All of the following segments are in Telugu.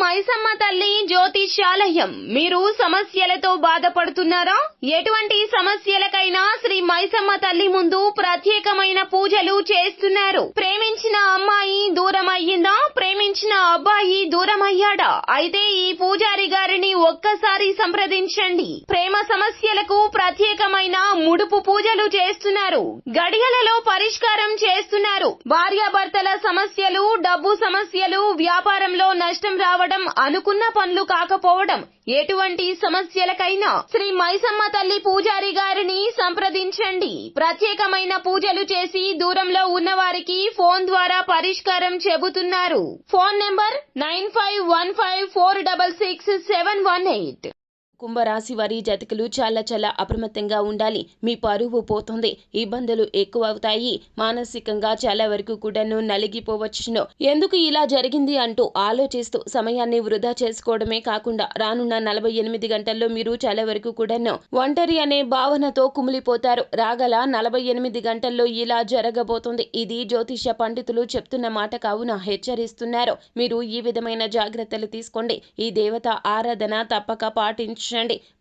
మైసమ్మ తల్లి జ్యోతిష్యాలయం. మీరు సమస్యలతో బాధపడుతున్నారా? ఎటువంటి సమస్యలకైనా శ్రీ మైసమ్మ తల్లి ముందు ప్రత్యేకమైన పూజలు చేస్తున్నారు. ప్రేమించిన అమ్మాయి దూరం అయ్యిందా? ప్రేమించిన అబ్బాయి దూరం అయ్యాడా? అయితే ఈ పూజారి గారిని ఒక్కసారి సంప్రదించండి. ప్రేమ సమస్యలకు ప్రత్యేకమైన ముడుపు పూజలు చేస్తున్నారు. గడియలలో పరిష్కారం చేస్తున్నారు. భార్యాభర్తల సమస్యలు, డబ్బు సమస్యలు, వ్యాపారంలో నష్టం రావడం, అనుకున్న పనులు కాకపోవడం, ఎటువంటి సమస్యలకైనా శ్రీ మైసమ్మ తల్లి పూజారి గారిని సంప్రదించండి. ప్రత్యేకమైన పూజలు చేసి దూరంలో ఉన్న వారికి ఫోన్ ద్వారా పరిష్కారం చెబుతున్నారు. Phone number 9515466718. కుంభరాశి వారి జాతకులు చాలా అప్రమత్తంగా ఉండాలి. మీ పరువు పోతుంది, ఇబ్బందులు ఎక్కువ అవుతాయి, మానసికంగా చాలా వరకు కూడాను నలిగిపోవచ్చును. ఎందుకు ఇలా జరిగింది అంటూ ఆలోచిస్తూ సమయాన్ని వృధా చేసుకోవడమే కాకుండా రానున్న 48 గంటల్లో మీరు చాలా వరకు కూడాను ఒంటరి అనే భావనతో కుమిలిపోతారు. రాగల 48 గంటల్లో ఇలా జరగబోతుంది. ఇది జ్యోతిష పండితులు చెప్తున్న మాట కావున హెచ్చరిస్తున్నారు. మీరు ఈ విధమైన జాగ్రత్తలు తీసుకోండి. ఈ దేవత ఆరాధన తప్పక పాటించండి.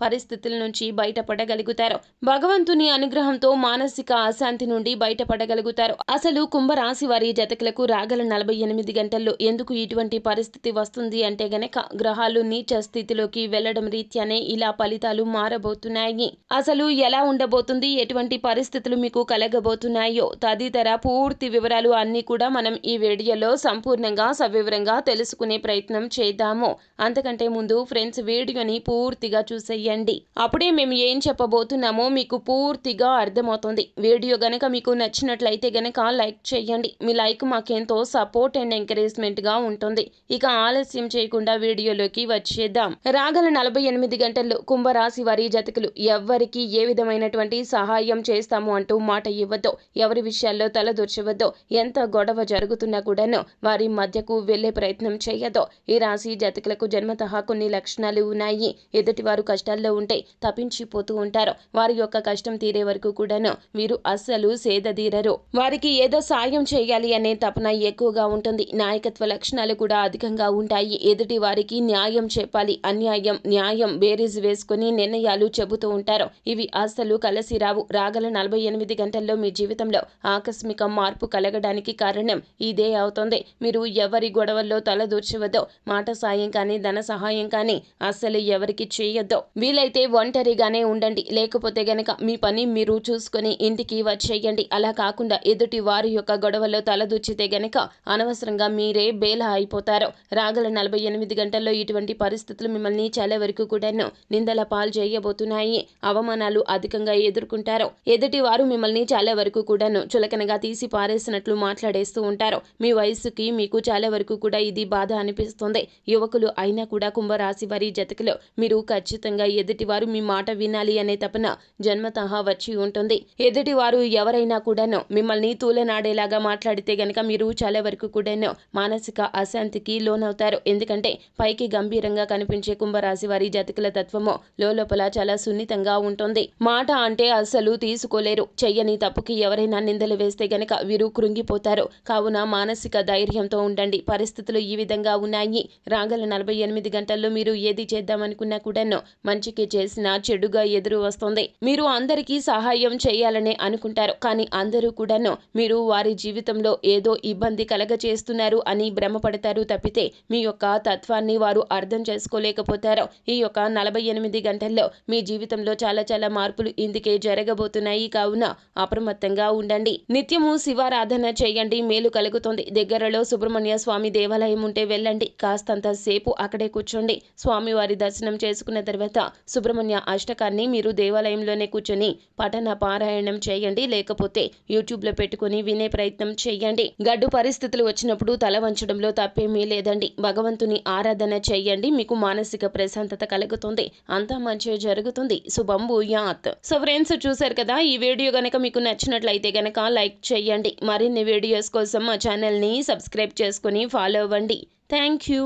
పరిస్థితుల నుంచి బయటపడగలుగుతారు. భగవంతుని అనుగ్రహంతో మానసిక అశాంతి నుండి బయటపడగలుగుతారు. అసలు కుంభరాశి వారి జాతకులకు రాగల 48 గంటల్లో ఎందుకు ఇటువంటి పరిస్థితి వస్తుంది అంటే గనక గ్రహాలు నీచ స్థితిలోకి వెళ్లడం రీత్యానే ఇలా ఫలితాలు మారబోతున్నాయి. అసలు ఎలా ఉండబోతుంది, ఎటువంటి పరిస్థితులు మీకు కలగబోతున్నాయో తదితర పూర్తి వివరాలు అన్ని కూడా మనం ఈ వీడియోలో సంపూర్ణంగా సవివరంగా తెలుసుకునే ప్రయత్నం చేద్దాము. అంతకంటే ముందు ఫ్రెండ్స్, వీడియోని పూర్తిగా చూసేయండి. అప్పుడే మేము ఏం చెప్పబోతున్నామో మీకు పూర్తిగా అర్థమవుతుంది. వీడియో గనక మీకు నచ్చినట్లయితే గనక లైక్ చేయండి. మీ లైక్ మాకెంతో సపోర్ట్ అండ్ ఎంకరేజ్మెంట్ గా ఉంటుంది. ఇక ఆలస్యం చేయకుండా వీడియోలోకి వచ్చేద్దాం. రాగల 48 గంటల్లో కుంభరాశి వారి జాతకులు ఎవ్వరికి ఏ విధమైనటువంటి సహాయం చేస్తాము అంటూ మాట ఇవ్వద్దు. ఎవరి విషయాల్లో తలదూర్చవద్దు. ఎంత గొడవ జరుగుతున్నా కూడాను వారి మధ్యకు వెళ్లే ప్రయత్నం చేయొద్దు. ఈ రాశి జాతకులకు జన్మతః కొన్ని లక్షణాలు ఉన్నాయి. ఎదుటి వారు కష్టాల్లో ఉంటే తప్పించిపోతూ ఉంటారు. వారి యొక్క కష్టం తీరే వరకు కూడాను వీరు అస్సలు సేదదీరరు. వారికి ఏదో సాయం చేయాలి అనే తపన ఎక్కువగా ఉంటుంది. నాయకత్వ లక్షణాలు కూడా అధికంగా ఉంటాయి. ఎదుటి వారికి న్యాయం చెప్పాలి, అన్యాయం న్యాయం బేరీజు వేసుకుని నిర్ణయాలు చెబుతూ ఉంటారు. ఇవి అస్సలు కలిసి రావు. రాగల 48 గంటల్లో మీ జీవితంలో ఆకస్మిక మార్పు కలగడానికి కారణం ఇదే అవుతుంది. మీరు ఎవరి గొడవల్లో తలదూర్చవద్దు. మాట సాయం కానీ ధన సహాయం కానీ అస్సలు ఎవరికి చేయొద్దు. వీలైతే ఒంటరిగానే ఉండండి. లేకపోతే గనక మీ పని మీరు చూసుకుని ఇంటికి వచ్చేయండి. అలా కాకుండా ఎదుటి వారి యొక్క గొడవల్లో తలదూర్చితే గనక అనవసరంగా మీరే బేలా అయిపోతారు. రాగల 48 గంటల్లో ఇటువంటి పరిస్థితులు మిమ్మల్ని చాలా వరకు కూడాను నిందల పాలు చేయబోతున్నాయి. అవమానాలు అధికంగా ఎదుర్కొంటారు. ఎదుటి వారు మిమ్మల్ని చాలా వరకు కూడాను చులకనగా తీసి పారేసినట్లు మాట్లాడేస్తూ ఉంటారు. మీ వయసుకి మీకు చాలా వరకు కూడా ఇది బాధ అనిపిస్తుంది. యువకులు అయినా కూడా కుంభరాశి వారి జాతకులు మీరు ఖచ్చితంగా ఎదుటివారు మీ మాట వినాలి అనే తపన జన్మతః వచ్చి ఉంటుంది. ఎదుటివారు ఎవరైనా కూడాను మిమ్మల్ని తూలనాడేలాగా మాట్లాడితే గనక మీరు చాలా వరకు కూడాను మానసిక అశాంతికి లోనవుతారు. ఎందుకంటే పైకి గంభీరంగా కనిపించే కుంభరాశి వారి జాతకుల తత్వము లోపల చాలా సున్నితంగా ఉంటుంది. మాట అంటే అస్సలు తీసుకోలేరు. చెయ్యని తప్పుకి ఎవరైనా నిందలు వేస్తే గనక వీరు కృంగిపోతారు. కావున మానసిక ధైర్యంతో ఉండండి. పరిస్థితులు ఈ విధంగా ఉన్నాయి. రాగల 48 గంటల్లో మీరు ఏది చేద్దామనుకున్నా కూడాను మంచికి చేసినా చెడుగా ఎదురు వస్తుంది. మీరు అందరికీ సహాయం చేయాలనే అనుకుంటారు. కానీ అందరూ కూడాను మీరు వారి జీవితంలో ఏదో ఇబ్బంది కలగచేస్తున్నారు అని భ్రమపడతారు తప్పితే మీ యొక్క తత్వాన్ని వారు అర్థం చేసుకోలేకపోతారు. ఈ యొక్క 48 గంటల్లో మీ జీవితంలో చాలా మార్పులు ఇందుకే జరగబోతున్నాయి. కావున అప్రమత్తంగా ఉండండి. నిత్యము శివారాధన చేయండి, మేలు కలుగుతుంది. దగ్గరలో సుబ్రహ్మణ్య స్వామి దేవాలయం ఉంటే వెళ్ళండి. కాస్తంత సేపు అక్కడే కూర్చోండి. స్వామివారి దర్శనం చేసుకున్న తర్వాత సుబ్రహ్మణ్య అష్టకాన్ని మీరు దేవాలయంలోనే కూర్చొని పఠన పారాయణం చేయండి. లేకపోతే యూట్యూబ్ లో పెట్టుకుని వినే ప్రయత్నం చేయండి. గడ్డు పరిస్థితులు వచ్చినప్పుడు తల వంచడంలో తప్పేమీ లేదండి. భగవంతుని ఆరాధన చేయండి. మీకు మానసిక ప్రశాంతత కలుగుతుంది. అంతా మంచి జరుగుతుంది. శుభం భూయాత్. సో ఫ్రెండ్స్, చూసారు కదా, ఈ వీడియో గనక మీకు నచ్చినట్లయితే గనక లైక్ చేయండి. మరిన్ని వీడియోస్ కోసం మా ఛానల్ ని సబ్స్క్రైబ్ చేసుకుని ఫాలో అవ్వండి. Thank you.